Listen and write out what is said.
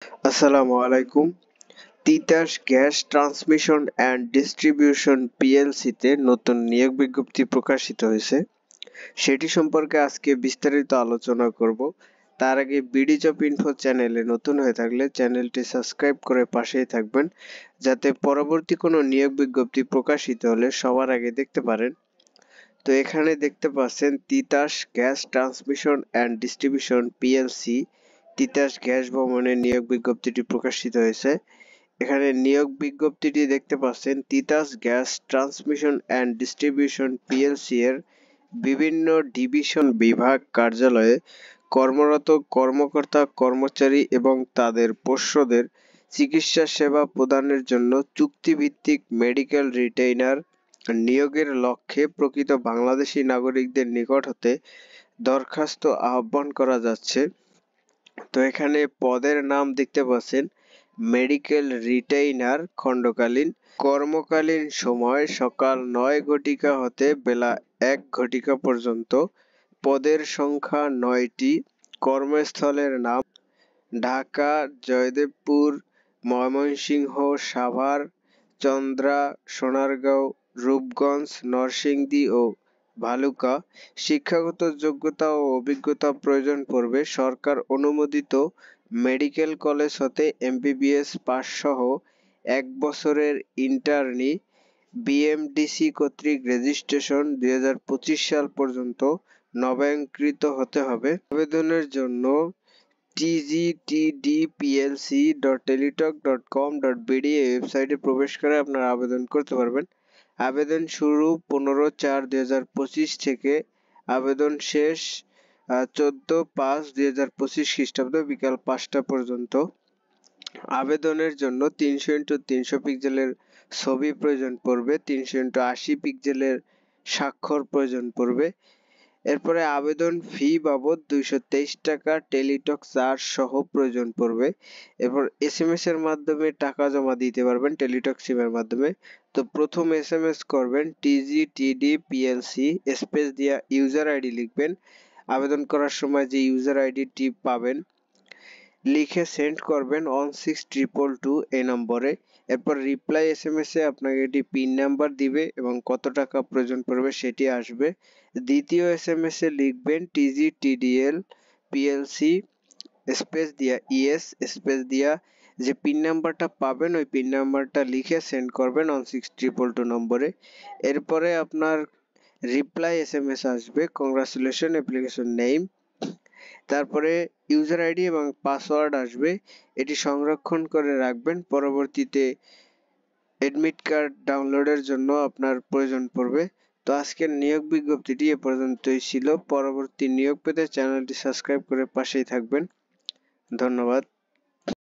আসসালামু আলাইকুম। Titas gas transmission and distribution পিএলসিতে নতুন নিয়োগ বিজ্ঞপ্তি প্রকাশিত হয়েছে। সেটি সম্পর্কে আজকে বিস্তারিত আলোচনা করব। তার আগে বিডি জব ইনফো চ্যানেলে নতুন হয়ে থাকলে চ্যানেলটি সাবস্ক্রাইব করে পাশেই থাকবেন, যাতে পরবর্তী কোনো নিয়োগ বিজ্ঞপ্তি প্রকাশিত হলে সবার আগে দেখতে পারেন। তো এখানে দেখতে পাচ্ছেন Titas gas transmission and distribution PLC Titas gas ভবনের নিয়োগ বিজ্ঞপ্তিটি প্রকাশিত হয়েছে। এখানে নিয়োগ বিজ্ঞপ্তিটি দেখতে পাচ্ছেন Titas gas transmission and distribution PLC এর বিভিন্ন ডিভিশন বিভাগ কার্যালয়ে কর্মরত কর্মকর্তা কর্মচারী এবং তাদের পোষ্যদের চিকিৎসা সেবা প্রদানের জন্য চুক্তিভিত্তিক মেডিকেল রিটেইনার নিয়োগের লক্ষ্যে প্রকৃত বাংলাদেশী নাগরিকদের নিকট হতে দরখাস্ত আহ্বান করা যাচ্ছে। তো এখানে পদের নাম দেখতে পাচ্ছেন মেডিকেল রিটেইনার খণ্ডকালীন, কর্মকালীন সময় সকাল 9 ঘটিকা হতে বেলা 1 ঘটিকা পর্যন্ত, পদের সংখ্যা 9টি, কর্মস্থলের নাম ঢাকা, জয়দেবপুর, ময়মনসিংহ, সাভার, চন্দ্রা, সোনারগাঁও, রূপগঞ্জ, নরসিংদী ও ভালুকা। শিক্ষাগত যোগ্যতা ও অভিজ্ঞতা প্রয়োজন পড়বে সরকার অনুমোদিত মেডিকেল কলেজ হতে এমবিবিএস পাস সহ 1 বছরের ইন্টার্নি বিএমডিসি কর্তৃক রেজিস্ট্রেশন 2025 সাল পর্যন্ত নবায়নকৃত হতে হবে। আবেদনের জন্য tgtdplc.teletalk.com.bd এই ওয়েবসাইটে প্রবেশ করে আপনারা আবেদন করতে পারবেন। আবেদন শুরু 15/4/2025 থেকে, আবেদন শেষ 14/5/2025 খ্রিস্টাব্দ বিকাল 5টা পর্যন্ত। আবেদনের জন্য 300x300 পিক্সেলের ছবি প্রয়োজন পড়বে, 300x80 পিক্সেলের স্বাক্ষর প্রয়োজন পড়বে। এরপরে আবেদন ফি বাবদ 223 টাকা টেলিটক চার্জ সহ প্রয়োজন পড়বে। এরপর এসএমএস এর মাধ্যমে টাকা জমা দিতে পারবেন টেলিটক সিমের মাধ্যমে। তো প্রথম এসএমএস করবেন tgtdplc স্পেস দিয়া ইউজার আইডি লিখবেন। আবেদন করার সময় যে ইউজার আইডিটি পাবেন লিখে সেন্ড করবেন 16222 এই নম্বরে। এরপর রিপ্লাই এসএমএস এ আপনাকে একটি পিন নাম্বার দিবে এবং কত টাকা প্রয়োজন পড়বে সেটি আসবে। দ্বিতীয় এসএমএস এ লিখবেন tgtdl plc স্পেস দিয়া ইএস স্পেস দিয়া যে পিন নাম্বারটা পাবেন ওই পিন নাম্বারটা লিখে সেন্ড করবেন 16222 নম্বরে। এরপরে আপনার রিপ্লাই এসএমএস আসবে কংগ্রাচুলেশন অ্যাপ্লিকেশন নেম, তারপরে ইউজার আইডি এবং পাসওয়ার্ড আসবে। এটি সংরক্ষণ করে রাখবেন, পরবর্তীতে এডমিট কার্ড ডাউনলোডের জন্য আপনার প্রয়োজন পড়বে। তো আজকের নিয়োগ বিজ্ঞপ্তিটি এ পর্যন্তই ছিল। পরবর্তী নিয়োগ পেতে চ্যানেলটি সাবস্ক্রাইব করে পাশেই থাকবেন। ধন্যবাদ।